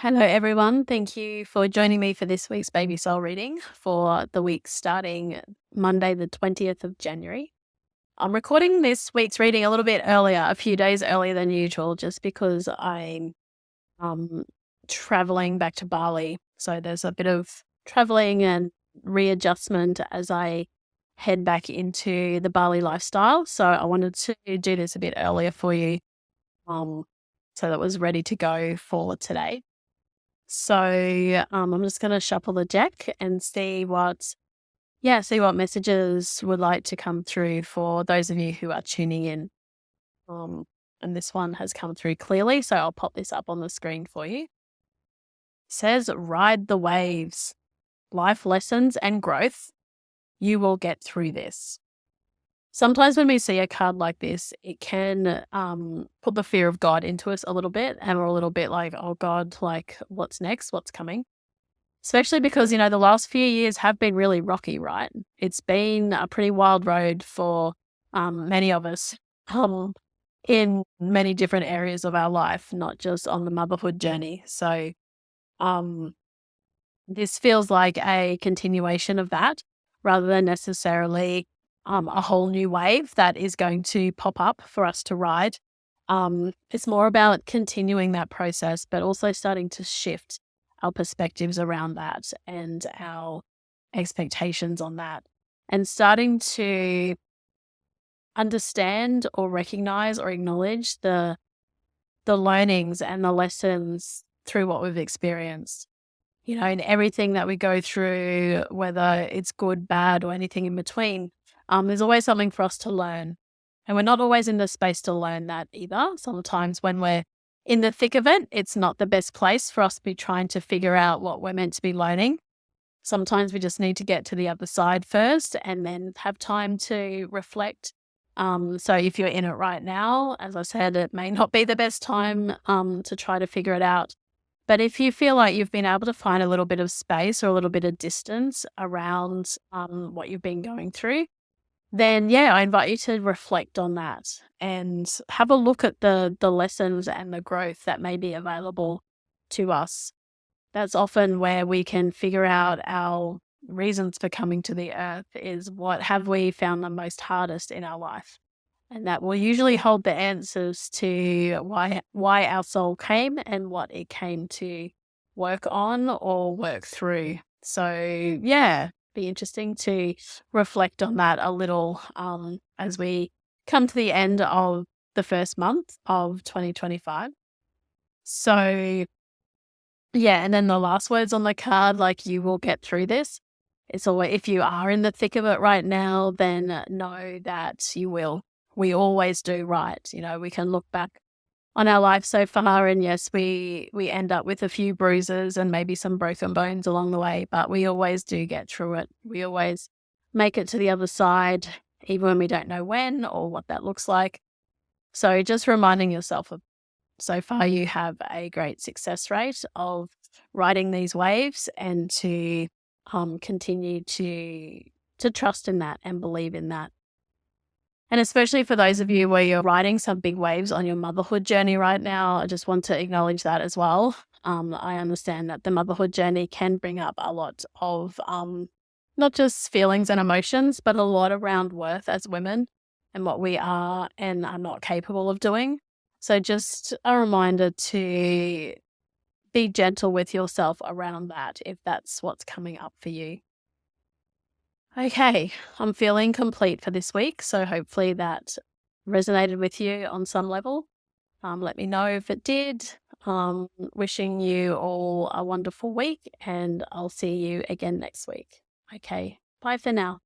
Hello, everyone. Thank you for joining me for this week's Baby Soul reading for the week starting Monday, the 20th of January. I'm recording this week's reading a little bit earlier, a few days earlier than usual, just because I'm traveling back to Bali. So there's a bit of traveling and readjustment as I head back into the Bali lifestyle. So I wanted to do this a bit earlier for you so that it was ready to go for today. So I'm just going to shuffle the deck and see what messages would like to come through for those of you who are tuning in. And this one has come through clearly, so I'll pop this up on the screen for you. It says, ride the waves, life lessons and growth. You will get through this. Sometimes when we see a card like this, it can put the fear of God into us a little bit, and we're a little bit like, oh God, like what's next? What's coming? Especially because, the last few years have been really rocky, right? It's been a pretty wild road for many of us in many different areas of our life, not just on the motherhood journey. So this feels like a continuation of that rather than necessarily a whole new wave that is going to pop up for us to ride. It's more about continuing that process, but also starting to shift our perspectives around that and our expectations on that, and starting to understand or recognize or acknowledge the learnings and the lessons through what we've experienced. In everything that we go through, whether it's good, bad, or anything in between, there's always something for us to learn. And we're not always in the space to learn that either. Sometimes when we're in the thick of it, it's not the best place for us to be trying to figure out what we're meant to be learning. Sometimes we just need to get to the other side first and then have time to reflect. So if you're in it right now, as I said, it may not be the best time to try to figure it out. But if you feel like you've been able to find a little bit of space or a little bit of distance around what you've been going through, then I invite you to reflect on that and have a look at the lessons and the growth that may be available to us. That's often where we can figure out our reasons for coming to the earth, is what have we found the most hardest in our life. And that will usually hold the answers to why our soul came and what it came to work on or work through. So be interesting to reflect on that a little as we come to the end of the first month of 2025. So and then the last words on the card, like, you will get through this. It's always, if you are in the thick of it right now, then know that you will. We always do, right? We can look back on our life so far, and yes, we end up with a few bruises and maybe some broken bones along the way, but we always do get through it. We always make it to the other side, even when we don't know when or what that looks like. So just reminding yourself of, so far you have a great success rate of riding these waves, and to continue to trust in that and believe in that. And especially for those of you where you're riding some big waves on your motherhood journey right now, I just want to acknowledge that as well. I understand that the motherhood journey can bring up a lot of not just feelings and emotions, but a lot around worth as women and what we are and are not capable of doing. So just a reminder to be gentle with yourself around that if that's what's coming up for you. Okay, I'm feeling complete for this week, so hopefully that resonated with you on some level. Let me know if it did. Wishing you all a wonderful week, and I'll see you again next week. Okay, bye for now.